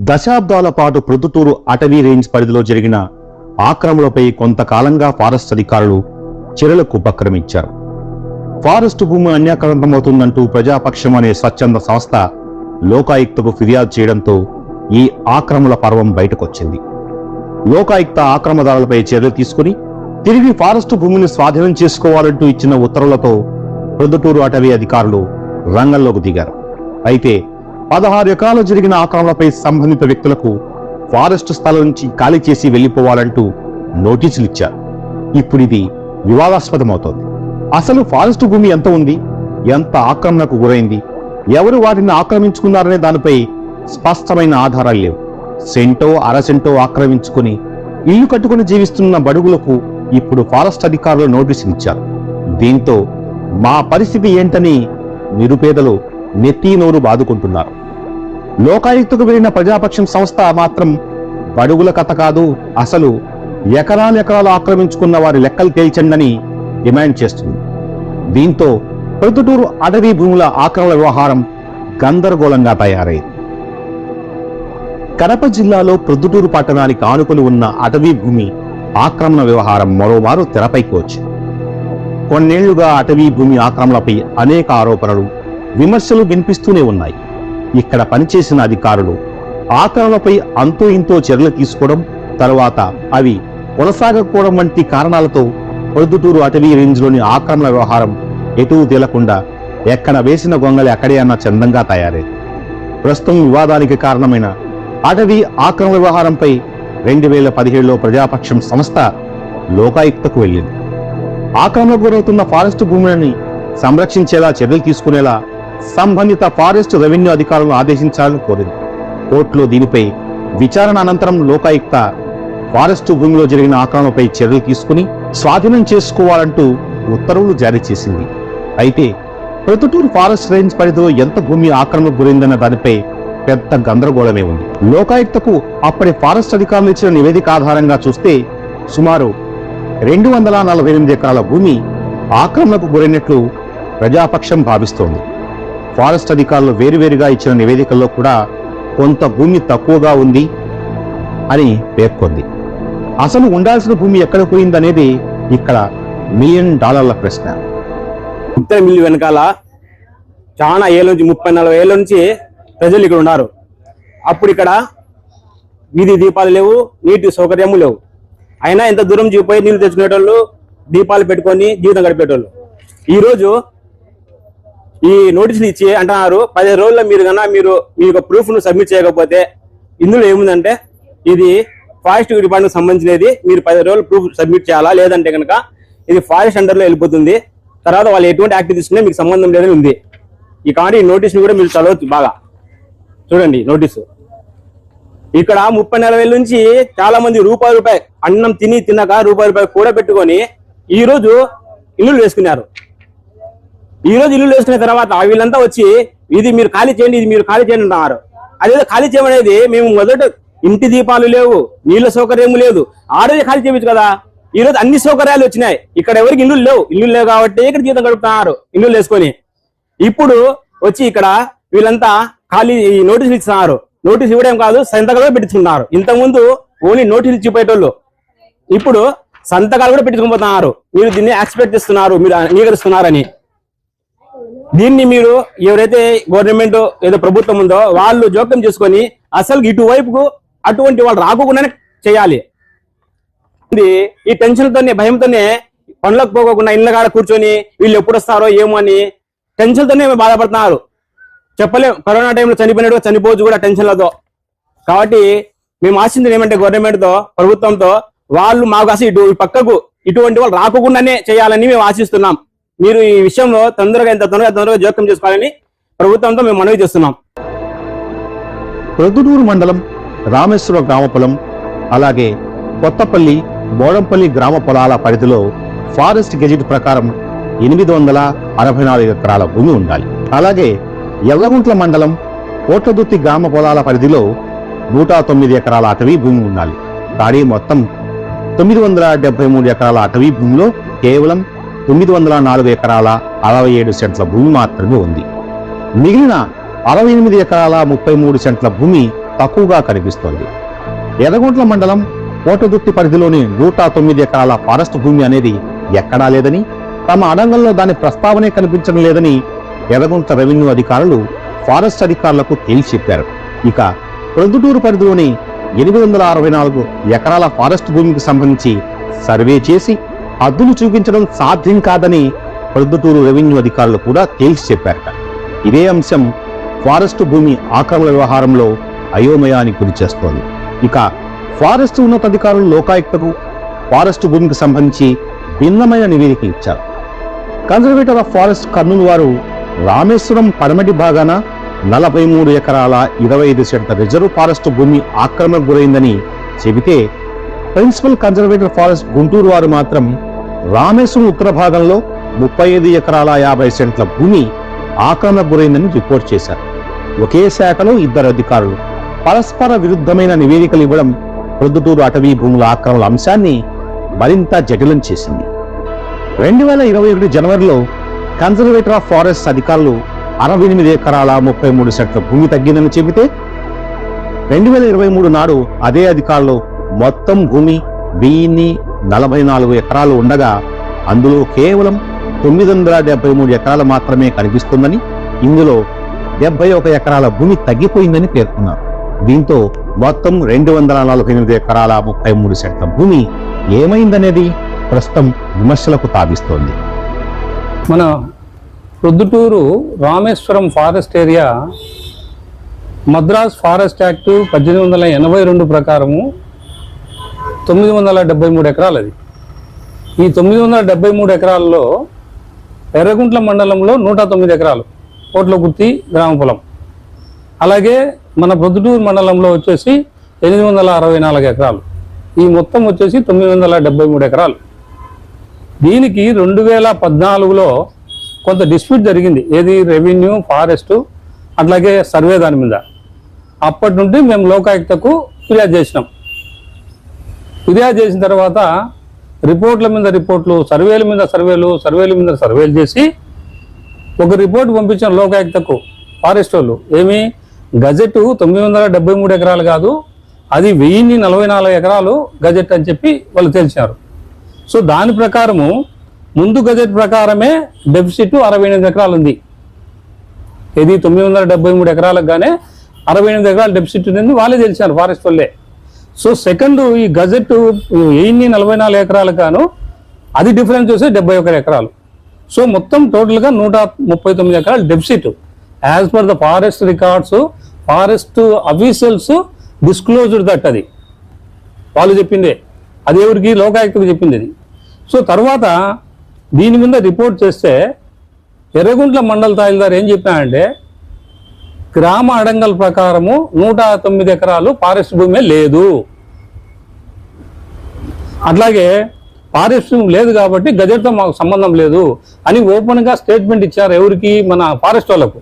దశాబ్దాల పాటు ప్రొద్దుటూరు అటవీ రేంజ్ పరిధిలో జరిగిన ఆక్రమణలపై కొంతకాలంగా ఫారెస్ట్ అధికారులు చర్యలకు ఉపక్రమించారు. ఫారెస్టు భూమి అన్యాక్రాంతమవుతుందంటూ ప్రజాపక్షం అనే స్వచ్ఛంద సంస్థ లోకాయుక్తకు ఫిర్యాదు చేయడంతో ఈ ఆక్రమణల పర్వం బయటకొచ్చింది. లోకాయుక్త ఆక్రమణదారులపై చర్యలు తీసుకుని తిరిగి ఫారెస్టు భూమిని స్వాధీనం చేసుకోవాలంటూ ఇచ్చిన ఉత్తర్వులతో ప్రొద్దుటూరు అటవీ అధికారులు రంగంలోకి దిగారు. అయితే 16 ఎకరాలు జరిగిన ఆక్రమణలపై సంబంధిత వ్యక్తులకు ఫారెస్టు స్థలం నుంచి ఖాళీ చేసి వెళ్లిపోవాలంటూ నోటీసులు ఇచ్చారు. ఇప్పుడు ఇది వివాదాస్పదమవుతోంది. అసలు ఫారెస్టు భూమి ఎంత ఉంది, ఎంత ఆక్రమణకు గురైంది, ఎవరు వాటిని ఆక్రమించుకున్నారనే దానిపై స్పష్టమైన ఆధారాలు లేవు. సెంటో అరసెంటో ఆక్రమించుకుని ఇల్లు కట్టుకుని జీవిస్తున్న బడుగులకు ఇప్పుడు ఫారెస్ట్ అధికారులు నోటీసులు ఇచ్చారు. దీంతో మా పరిస్థితి ఏంటని నిరుపేదలు నెత్తి నోరు బాదుకుంటున్నారు. లోకాయుక్తకు వెళ్లిన ప్రజాపక్షం సంస్థ మాత్రం బడుగుల కథ కాదు, అసలు ఎకరాలు ఆక్రమించుకున్న వారి లెక్కలు తేల్చండని డిమాండ్ చేస్తుంది. దీంతో ప్రొద్దుటూరు అటవీ భూముల ఆక్రమణ వ్యవహారం గందరగోళంగా తయారైంది. కడప జిల్లాలో ప్రొద్దుటూరు పట్టణానికి ఆనుకుని ఉన్న అటవీ భూమి ఆక్రమణ వ్యవహారం మరోమారు తెరపైకి వచ్చింది. కొన్నేళ్లుగా అటవీ భూమి ఆక్రమణలపై అనేక ఆరోపణలు, విమర్శలు వినిపిస్తూనే ఉన్నాయి. ఇక్కడ పనిచేసిన అధికారులు ఆక్రమణలపై అంతో ఇంతో చర్యలు తీసుకోవడం, తరువాత అవి కొనసాగకపోవడం వంటి కారణాలతో ప్రొద్దుటూరు అటవీ రేంజ్లోని ఆక్రమణ వ్యవహారం ఎటూ తేలకుండా ఎక్కడ వేసిన గొంగలి అక్కడే అన్న చందంగా తయారైంది. ప్రస్తుతం వివాదానికి కారణమైన అటవీ ఆక్రమణ వ్యవహారంపై 2017లో ప్రజాపక్షం సంస్థ లోకాయుక్తకు వెళ్ళింది. ఆక్రమణకు గురవుతున్న ఫారెస్టు భూములని సంరక్షించేలా చర్యలు తీసుకునేలా సంబంధిత ఫారెస్ట్ రెవెన్యూ అధికారులను ఆదేశించాలని కోరింది. కోర్టులో దీనిపై విచారణ అనంతరం లోకాయుక్త ఫారెస్టు భూమిలో జరిగిన ఆక్రమణపై చర్యలు తీసుకుని స్వాధీనం చేసుకోవాలంటూ ఉత్తర్వులు జారీ చేసింది. అయితే ప్రొద్దుటూరు ఫారెస్ట్ రేంజ్ పరిధిలో ఎంత భూమి ఆక్రమణకు గురైందన్న దానిపై పెద్ద గందరగోళమే ఉంది. లోకాయుక్తకు అప్పటి ఫారెస్ట్ అధికారులు ఇచ్చిన నివేదిక ఆధారంగా చూస్తే సుమారు 248 ఎకరాల భూమి ఆక్రమణకు గురైనట్లు ప్రజాపక్షం భావిస్తోంది. ఫారెస్ట్ అధికారులు వేరువేరుగా ఇచ్చిన నివేదికల్లో కూడా కొంత భూమి తక్కువగా ఉంది అని పేర్కొంది. అసలు ఉండాల్సిన భూమి ఎక్కడ పోయిందనేది ఇక్కడ $1 మిలియన్ ప్రశ్న. ఉత్తర మిల్లు వెనకాల చాలా ఏళ్ళ నుంచి 30-40 ఏళ్ళ నుంచి ప్రజలు ఇక్కడ ఉన్నారు. అప్పుడు ఇక్కడ వీధి దీపాలు లేవు, నీటి సౌకర్యము లేవు. అయినా ఎంత దూరం పోయి నీళ్లు తెచ్చుకునేటోళ్ళు, దీపాలు పెట్టుకొని జీవితం గడిపేటోళ్ళు. ఈరోజు ఈ నోటీసులు ఇచ్చి అంటున్నారు 15 రోజుల్లో మీరు కన్నా మీరు మీ యొక్క ప్రూఫ్ ను సబ్మిట్ చేయకపోతే, ఇందులో ఏముందంటే ఇది ఫారెస్ట్ డిపార్ట్మెంట్ సంబంధించినది, మీరు 15 రోజులు ప్రూఫ్ సబ్మిట్ చేయాలా, లేదంటే కనుక ఇది ఫారెస్ట్ అండర్ లో వెళ్ళిపోతుంది, తర్వాత వాళ్ళు ఎటువంటి యాక్టివ్ తీసుకునే మీకు సంబంధం లేదని ఉంది. కాబట్టి ఈ నోటీసుని కూడా మీరు చదవచ్చు బాగా. చూడండి నోటీసు. ఇక్కడ 30-40 ఏళ్ళ నుంచి చాలా మంది రూపాయి అన్నం తినక రూపాయి కూడా పెట్టుకొని ఈ రోజు ఇల్లు వేసుకున్నారు. ఈ రోజు ఇల్లు వేసుకున్న తర్వాత వీళ్ళంతా వచ్చి ఇది మీరు ఖాళీ చేయండి, ఇది మీరు ఖాళీ చేయండి అంటున్నారు. అదేదో ఖాళీ చేయమనేది మేము మొదట ఇంటి దీపాలు లేవు, నీళ్ల సౌకర్యం లేదు, ఆ రోజు ఖాళీ చేయవచ్చు కదా. ఈ రోజు అన్ని సౌకర్యాలు వచ్చినాయి, ఇక్కడ ఎవరికి ఇల్లు లేవు కాబట్టి ఇక్కడ జీవితం గడుపుతున్నారు ఇల్లు వేసుకొని. ఇప్పుడు వచ్చి ఇక్కడ వీళ్ళంతా ఖాళీ ఈ నోటీసులు ఇస్తున్నారు. నోటీసు ఇవ్వడం కాదు, సంతకాలు పెట్టించుకున్నారు. ఇంతకుముందు ఓన్లీ నోటీసులు ఇచ్చిపోయేటోళ్ళు ఇప్పుడు సంతకాలు కూడా పెట్టించుకుపోతున్నారు. మీరు దీన్ని యాక్సెప్ట్ చేస్తున్నారు, మీరు అంగీకరిస్తున్నారని. దీన్ని మీరు ఎవరైతే గవర్నమెంట్ ఏదో ప్రభుత్వం ఉందో వాళ్ళు జోక్యం చేసుకొని అసలు ఇటువైపుకు అటువంటి వాళ్ళు రాకుండానే చేయాలి. ఈ టెన్షన్తోనే భయంతోనే పనులకు పోకుండా ఇళ్ళ కాడ కూర్చొని వీళ్ళు ఎప్పుడు వస్తారో ఏమో అని టెన్షన్తోనే బాధపడుతున్నారు. చెప్పలేం, కరోనా టైంలో చనిపోయినట్టు చనిపోవచ్చు కూడా టెన్షన్లతో. కాబట్టి మేము ఆశించింది ఏమంటే గవర్నమెంట్ తో, ప్రభుత్వంతో వాళ్ళు మాకు అసలు ఈ పక్కకు ఇటువంటి వాళ్ళు రాకుండానే చేయాలని మేము ఆశిస్తున్నాం. మీరు ఈ విషయంలో ఎంత తొందరగా జోక్యం చేసుకోవాలని ప్రభుత్వంతో మేము మనవి చేస్తున్నాం. ప్రొద్దుటూరు మండలం రామేశ్వర గ్రామ పొలం, అలాగే కొత్తపల్లి, బోడంపల్లి గ్రామ పొలాల పరిధిలో ఫారెస్ట్ గెజిట్ ప్రకారం 864 ఎకరాల భూమి ఉండాలి. అలాగే ఎర్రగుంట్ల మండలం కోట్లదుర్తి గ్రామ పొలాల పరిధిలో 109 ఎకరాల అటవీ భూమి ఉండాలి. కానీ మొత్తం 973 ఎకరాల అటవీ భూమిలో కేవలం 904 ఎకరాల 67 సెంట్ల భూమి మాత్రమే ఉంది. మిగిలిన 68 ఎకరాల 33 సెంట్ల భూమి తక్కువగా కనిపిస్తోంది. ఎర్రగుంట్ల మండలం కోటదుర్తి పరిధిలోని 109 ఎకరాల ఫారెస్ట్ భూమి అనేది ఎక్కడా లేదని, తమ అడంగంలో దాని ప్రస్తావనే కనిపించడం లేదని ఎర్రగుంట్ల రెవెన్యూ అధికారులు ఫారెస్ట్ అధికారులకు తేల్చి చెప్పారు. ఇక ప్రొద్దుటూరు పరిధిలోని 864 ఎకరాల ఫారెస్ట్ భూమికి సంబంధించి సర్వే చేసి హద్దులు చూపించడం సాధ్యం కాదని ప్రొద్దుటూరు రెవెన్యూ అధికారులు కూడా తేల్చి చెప్పారట. ఇదే అంశం ఫారెస్ట్ భూమి ఆక్రమణ వ్యవహారంలో అయోమయానికి గురి చేస్తోంది. ఇక ఫారెస్ట్ ఉన్నతాధికారులు లోకాయుక్తకు ఫారెస్ట్ భూమికి సంబంధించి భిన్నమైన నివేదిక ఇచ్చారు. కన్జర్వేటర్ ఆఫ్ ఫారెస్ట్ కర్నూలు వారు రామేశ్వరం పడమటి భాగాన 43 ఎకరాల 25 సెంట్ల రిజర్వ్ ఫారెస్ట్ భూమి ఆక్రమణకు గురైందని చెబితే, ప్రిన్సిపల్ కన్జర్వేటర్ ఫారెస్ట్ గుంటూరు వారు మాత్రం రామేశ్వరం ఉత్తర భాగంలో 35 ఎకరాల 50 సెంట్ల భూమి ఆక్రమణకు గురైందని రిపోర్ట్ చేశారు. ఒకే శాఖలో ఇద్దరు అధికారులు పరస్పర విరుద్ధమైన నివేదికలు ఇవ్వడం ప్రొద్దుటూరు అటవీ భూముల ఆక్రమణ అంశాన్ని మరింత జటిలం చేసింది. 2021 జనవరిలో కన్జర్వేటర్ ఆఫ్ ఫారెస్ట్ అధికారులు 68 ఎకరాల 33 సెంట్ల భూమి తగ్గిందని చెబితే, 2023 నాడు అదే అధికారులు మొత్తం భూమి 1044 ఎకరాలు ఉండగా అందులో కేవలం 973 ఎకరాలు మాత్రమే కనిపిస్తుందని, ఇందులో 71 ఎకరాల భూమి తగ్గిపోయిందని పేర్కొన్నారు. దీంతో మొత్తం 248 ఎకరాల 33 సెంట్ల భూమి ఏమైందనేది ప్రస్తుతం విమర్శలకు తావిస్తోంది. మన Proddatur Rameswaram forest area Madras forest act 1882 ప్రకారము 973 ఎకరాలు. అది ఈ 973 ఎకరాల్లో ఎర్రగుంట్ల మండలంలో 109 ఎకరాలు కోట్లగుర్తి గ్రామ పొలం, అలాగే మన ప్రొద్దుటూరు మండలంలో వచ్చేసి 864 ఎకరాలు, ఈ మొత్తం వచ్చేసి 973 ఎకరాలు. దీనికి 2014లో కొంత డిస్ప్యూట్ జరిగింది, ఏది రెవెన్యూ ఫారెస్ట్ అట్లాగే సర్వే దాని మీద. అప్పటి నుండి మేము లోకాయుక్తకు ఫిర్యాదు చేసినాం. ఫిర్యాదు చేసిన తర్వాత రిపోర్ట్ల మీద రిపోర్ట్లు, సర్వేల మీద సర్వేలు, సర్వేల మీద సర్వేలు చేసి ఒక రిపోర్ట్ పంపించాం లోకాయుక్తకు ఫారెస్ట్ వాళ్ళు. ఏమి గజెట్ 973 ఎకరాలు కాదు, అది 1044 ఎకరాలు గజెట్ అని చెప్పి వాళ్ళు తెలిసారు. సో దాని ప్రకారము ముందు గజెట్ ప్రకారమే డెఫిసిట్ 68 ఎకరాలు ఉంది. ఇది 973 ఎకరాలకు గానే 68 ఎకరాలు డెఫిసిట్ ఉంది, వాళ్ళే తెలిసారు ఫారెస్ట్ వాళ్ళే. సో సెకండ్ ఈ గజెట్ 1044 ఎకరాలకు గాను అది డిఫరెన్స్ చూస్తే 71 ఎకరాలు. సో మొత్తం టోటల్గా 139 ఎకరాలు deficit. As per the forest records, forest officials disclosed that, అది వాళ్ళు చెప్పిందే, అది ఎవరికి లోకాయుక్తకు చెప్పింది అది. సో తర్వాత దీని మీద రిపోర్ట్ చేస్తే ఎర్రగుంట్ల మండల తహసీల్దార్ ఏం చెప్పానంటే, గ్రామ అడంగల్ ప్రకారము 109 ఎకరాలు ఫారెస్ట్ భూమి లేదు, అట్లాగే ఫారెస్ట్ భూమి లేదు కాబట్టి గజెట్తో మాకు సంబంధం లేదు అని ఓపెన్గా స్టేట్మెంట్ ఇచ్చారు. ఎవరికి? మన ఫారెస్ట్ వాళ్ళకు.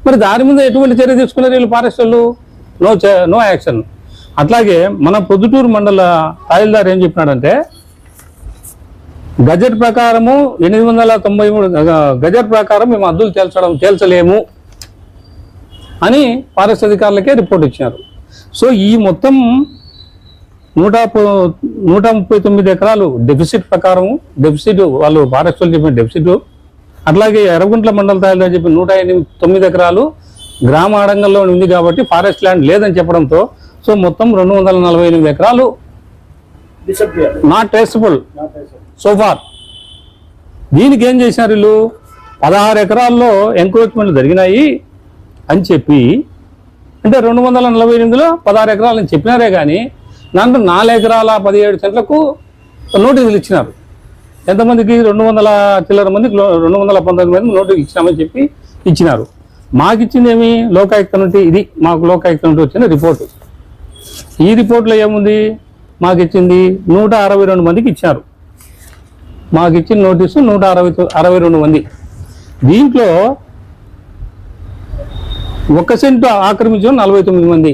మరి దాని మీద ఎటువంటి చర్య తీసుకున్నారు వీళ్ళు ఫారెస్ట్ వాళ్ళు? No action. అట్లాగే మన ప్రొద్దుటూరు మండల తహసీల్దార్ ఏం చెప్పినాడంటే, గజెట్ ప్రకారము 893 గజెట్ ప్రకారం మేము హద్దులు తేల్చలేము అని ఫారెస్ట్ అధికారులకే రిపోర్ట్ ఇచ్చారు. సో ఈ మొత్తం 139 ఎకరాలు డెఫిసిట్ ప్రకారము, డెఫిసిట్ వాళ్ళు ఫారెస్ట్ వాళ్ళు చెప్పిన డెఫిసిట్, అట్లాగే ఎర్రగుంట్ల మండల తహసీల్దార్ చెప్పిన 109 ఎకరాలు గ్రామ అడంగంలో ఉంది కాబట్టి ఫారెస్ట్ ల్యాండ్ లేదని చెప్పడంతో సో మొత్తం 248 ఎకరాలు నాట్ ట్రేసబుల్ సో ఫార్. దీనికి ఏం చేశారు వీళ్ళు? 16 ఎకరాల్లో ఎంక్రోచ్మెంట్లు జరిగినాయి అని చెప్పి, అంటే 248లో 16 ఎకరాలు అని చెప్పినారే కానీ దాంట్లో 4 ఎకరాల 17 సెంట్లకు నోటీసులు ఇచ్చినారు. ఎంతమందికి? 200 చిల్లర మందికి 219 మంది నోటీసులు ఇచ్చినామని చెప్పి ఇచ్చినారు. మాకు ఇచ్చింది ఏమి? లోకాయుక్త నుండి, ఇది మాకు లోకాయుక్త నుండి వచ్చిన రిపోర్టు. ఈ రిపోర్ట్లో ఏముంది? మాకు ఇచ్చింది 162 మందికి ఇచ్చారు. మాకు ఇచ్చిన నోటీసు 162 మంది. దీంట్లో 1 సెంటు ఆక్రమించిన 49 మంది,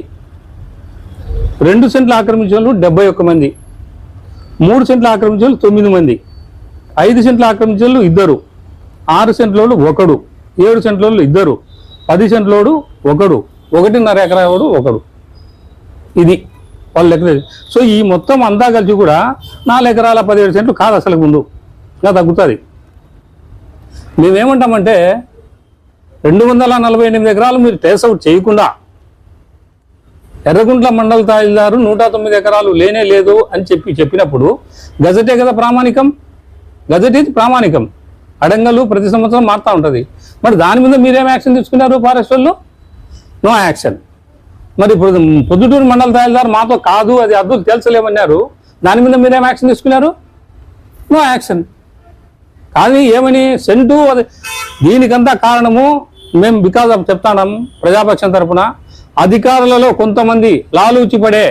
2 సెంట్లు ఆక్రమించిన 71 మంది, 3 సెంట్లు ఆక్రమించిన 9 మంది, 5 సెంట్లు ఆక్రమించిన 2, 6 సెంట్లోడు 1, 7 సెంట్లోడు 2, 10 సెంట్లోడు 1, 1.5 ఎకరా 1. ఇది వాళ్ళు లెక్క. సో ఈ మొత్తం అంతా కలిసి కూడా 4 ఎకరాల 17 సెంట్లు కాదు అసలు ముందు, ఇంకా తగ్గుతుంది. మేమేమంటామంటే 248 ఎకరాలు మీరు ట్రేస్ అవుట్ చేయకుండా ఎర్రగుంట్ల మండల తహసీల్దారు 109 ఎకరాలు లేనే లేదు అని చెప్పినప్పుడు గజెటే కదా ప్రామాణికం, గజెట్ ఇది ప్రామాణికం. అడంగలు ప్రతి సంవత్సరం మారుతూ ఉంటుంది. మరి దాని మీద మీరేం యాక్షన్ తీసుకున్నారు ఫారెస్ట్ వాళ్ళు? No action. మరి ఇప్పుడు పొద్దుటూరు మండల తహసీల్దార్ మాతో కాదు, అది అద్దులు తెలుసలేమన్నారు, దాని మీద మీరేం యాక్షన్ తీసుకున్నారు? No action. కానీ ఏమని సెంటు అది దీనికంతా కారణము మేము బికాజ్ ఆఫ్ చెప్తాం ప్రజాపక్షం తరఫున అధికారులలో కొంతమంది లాలూచి పడే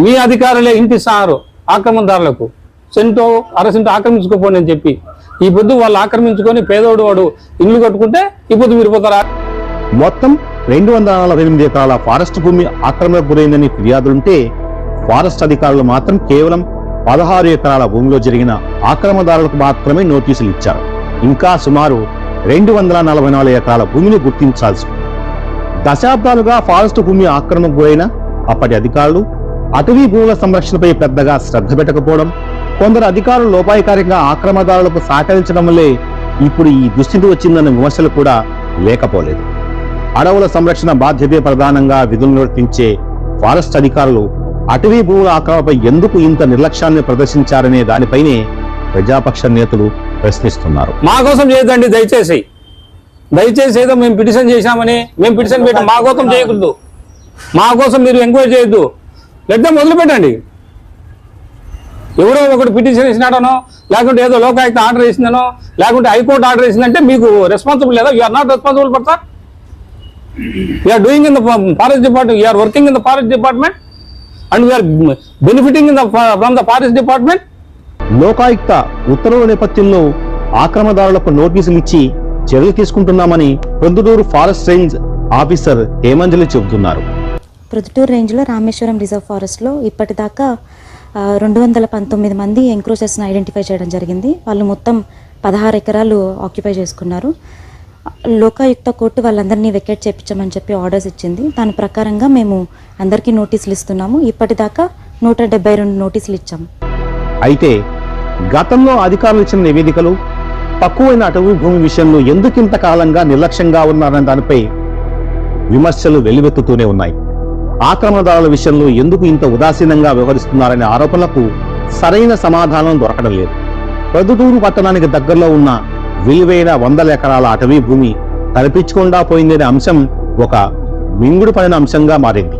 మీ అధికారులే ఇంటిస్తున్నారు ఆక్రమణదారులకు, సెంటో అరసెంటో ఆక్రమించుకోపోండి అని చెప్పి. ఈ పొద్దు వాళ్ళు ఆక్రమించుకొని పేదోడు వాడు ఇల్లు కట్టుకుంటే ఈ పొద్దు విడిపోతారా? మొత్తం 248 ఎకరాల ఫారెస్ట్ భూమి ఆక్రమణకు గురైందని ఫిర్యాదులుంటే ఫారెస్ట్ అధికారులు మాత్రం కేవలం 16 ఎకరాల భూమిలో జరిగిన ఆక్రమణదారులకు మాత్రమే నోటీసులు ఇచ్చారు. ఇంకా సుమారు 244 ఎకరాల భూమిని గుర్తించాల్సి ఉంది. దశాబ్దాలుగా ఫారెస్ట్ భూమి ఆక్రమణకు గురైన అప్పటి అధికారులు అటవీ భూముల సంరక్షణపై పెద్దగా శ్రద్ధ పెట్టకపోవడం, కొందరు అధికారులు లోపాయికారిగా ఆక్రమణదారులకు సహకరించడం వల్లే ఇప్పుడు ఈ దుస్థితి వచ్చిందన్న విమర్శలు కూడా లేకపోలేదు. అడవుల సంరక్షణ బాధ్యతే ప్రధానంగా విధులు నిర్వర్తించే ఫారెస్ట్ అధికారులు అటవీ భూముల ఆక్రమణపై ఎందుకు ఇంత నిర్లక్ష్యాన్ని ప్రదర్శించారనే దానిపైనే ప్రజాపక్ష నేతలు ప్రశ్నిస్తున్నారు. మా కోసం చేయొద్దండి దయచేసి, దయచేసి ఏదో మేము పిటిషన్ చేశామని మేము పిటిషన్ పెట్టాం మా కోసం చేయకూడదు, మా కోసం మీరు ఎంక్వైరీ చేయొద్దు, లేదా మొదలు పెట్టండి. ఎవరో ఒకటి పిటిషన్ వేసినాడనో, లేకుంటే ఏదో లోకాయుక్త ఆర్డర్ వేసిందనో, లేకుంటే హైకోర్టు ఆర్డర్ వేసిందంటే మీకు రెస్పాన్సిబుల్ లేదా? You are not responsible for that. You are doing in the forest department, you are working in the forest department and you are benefiting in the from the forest department. Lokayukta ఉత్తర్వుల నేపథ్యంలో ఆక్రమణదారులకు నోటీసులు ఇచ్చి చర్యలు తీసుకుంటున్నామని Proddatur forest range officer Hemanjali చెబుతున్నారు. ప్రొద్దుటూరు రేంజ్లో రామేశ్వరం రిజర్వ్ ఫారెస్ట్లో ఇప్పటిదాకా 219 మంది ఎంక్రోచర్స్ని ఐడెంటిఫై చేయడం జరిగింది. వాళ్ళు మొత్తం 16 ఎకరాలు ఆక్యుపై చేసుకున్నారు. లోకాయుక్త కోర్టు వాళ్ళందరినీ వెకేట్ చేయించమని చెప్పి ఆర్డర్స్ ఇచ్చింది. దాని ప్రకారంగా మేము అందరికీ నోటీసులు ఇస్తున్నాము. ఇప్పటిదాకా 172 నోటీసులు ఇచ్చాము. అయితే గతంలో అధికారులు ఇచ్చిన నివేదికలు తక్కువైన అటవీ భూమి విషయంలో ఎందుకింత కాలంగా నిర్లక్ష్యంగా ఉన్నారనే దానిపై విమర్శలు వెల్లువెత్తుతూనే ఉన్నాయి. ఆక్రమణదారుల విషయంలో ఎందుకు ఇంత ఉదాసీనంగా వ్యవహరిస్తున్నారనే ఆరోపణలకు సరైన సమాధానం దొరకడం లేదు. ప్రొద్దుటూరు పట్టణానికి దగ్గరలో ఉన్న విలువైన 100 ఎకరాల అటవీ భూమి కనిపించకుండా పోయిందనే అంశం ఒక మింగుడు పడిన అంశంగా మారింది.